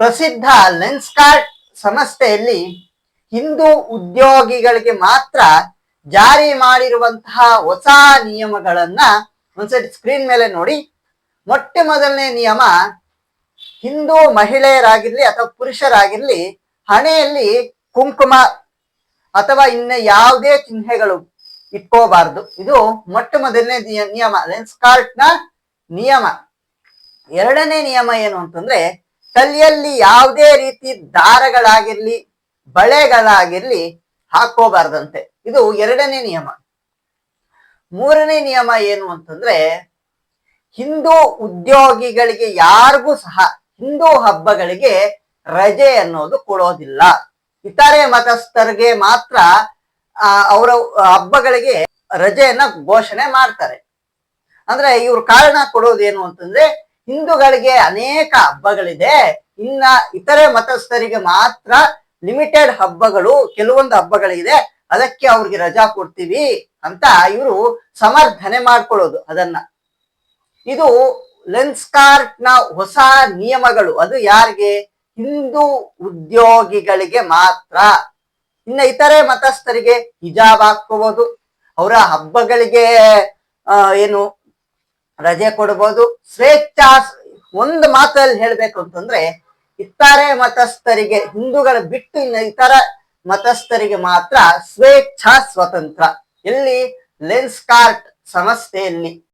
ಪ್ರಸಿದ್ಧ ಲೆನ್ಸ್ಕಾರ್ಟ್ ಸಂಸ್ಥೆಯಲ್ಲಿ ಹಿಂದೂ ಉದ್ಯೋಗಿಗಳಿಗೆ ಮಾತ್ರ ಜಾರಿ ಮಾಡಿರುವಂತಹ ಹೊಸ ನಿಯಮಗಳನ್ನ ಒಂದ್ಸರಿ ಸ್ಕ್ರೀನ್ ಮೇಲೆ ನೋಡಿ. ಮೊಟ್ಟ ಮೊದಲನೇ ನಿಯಮ, ಹಿಂದೂ ಮಹಿಳೆಯರಾಗಿರ್ಲಿ ಅಥವಾ ಪುರುಷರಾಗಿರ್ಲಿ ಹಣೆಯಲ್ಲಿ ಕುಂಕುಮ ಅಥವಾ ಇನ್ನ ಯಾವುದೇ ಚಿಹ್ನೆಗಳು ಇಟ್ಕೋಬಾರ್ದು. ಇದು ಮೊಟ್ಟ ಮೊದಲನೇ ನಿಯಮ, ಲೆನ್ಸ್ಕಾರ್ಟ್ ನ ನಿಯಮ. ಎರಡನೇ ನಿಯಮ ಏನು ಅಂತಂದ್ರೆ, ತಲೆಯಲ್ಲಿ ಯಾವುದೇ ರೀತಿ ದಾರಗಳಾಗಿರ್ಲಿ ಬಳೆಗಳಾಗಿರ್ಲಿ ಹಾಕೋಬಾರ್ದಂತೆ. ಇದು ಎರಡನೇ ನಿಯಮ. ಮೂರನೇ ನಿಯಮ ಏನು ಅಂತಂದ್ರೆ, ಹಿಂದೂ ಉದ್ಯೋಗಿಗಳಿಗೆ ಯಾರಿಗೂ ಸಹ ಹಿಂದೂ ಹಬ್ಬಗಳಿಗೆ ರಜೆ ಅನ್ನೋದು ಕೊಡೋದಿಲ್ಲ. ಇತರೆ ಮತಸ್ಥರಿಗೆ ಮಾತ್ರ ಅವರ ಹಬ್ಬಗಳಿಗೆ ರಜೆಯನ್ನ ಘೋಷಣೆ ಮಾಡ್ತಾರೆ. ಅಂದ್ರೆ ಇವ್ರ ಕಾರಣ ಕೊಡೋದೇನು ಅಂತಂದ್ರೆ, ಹಿಂದೂಗಳಿಗೆ ಅನೇಕ ಹಬ್ಬಗಳಿದೆ, ಇನ್ನ ಇತರೆ ಮತಸ್ಥರಿಗೆ ಮಾತ್ರ ಲಿಮಿಟೆಡ್ ಹಬ್ಬಗಳು, ಕೆಲವೊಂದು ಹಬ್ಬಗಳಿದೆ, ಅದಕ್ಕೆ ಅವ್ರಿಗೆ ರಜಾ ಕೊಡ್ತೀವಿ ಅಂತ ಇವರು ಸಮರ್ಥನೆ ಮಾಡ್ಕೊಳ್ಳೋದು ಅದನ್ನ. ಇದು ಲೆನ್ಸ್ಕಾರ್ಟ್ ನ ಹೊಸ ನಿಯಮಗಳು. ಅದು ಯಾರಿಗೆ? ಹಿಂದೂ ಉದ್ಯೋಗಿಗಳಿಗೆ ಮಾತ್ರ. ಇನ್ನ ಇತರೆ ಮತಸ್ಥರಿಗೆ ಹಿಜಾಬ್ ಹಾಕೋಬಹುದು, ಅವರ ಹಬ್ಬಗಳಿಗೆ ಏನು ರಜೆ ಕೊಡಬಹುದು, ಸ್ವೇಚ್ಛಾ. ಒಂದು ಮಾತಲ್ಲಿ ಹೇಳ್ಬೇಕು ಅಂತಂದ್ರೆ, ಇತರೆ ಮತಸ್ಥರಿಗೆ, ಹಿಂದೂಗಳ ಬಿಟ್ಟು ಇನ್ನು ಇತರ ಮತಸ್ಥರಿಗೆ ಮಾತ್ರ ಸ್ವೇಚ್ಛಾ ಸ್ವತಂತ್ರ. ಎಲ್ಲಿ? ಲೆನ್ಸ್ಕಾರ್ಟ್ ಸಂಸ್ಥೆಯಲ್ಲಿ.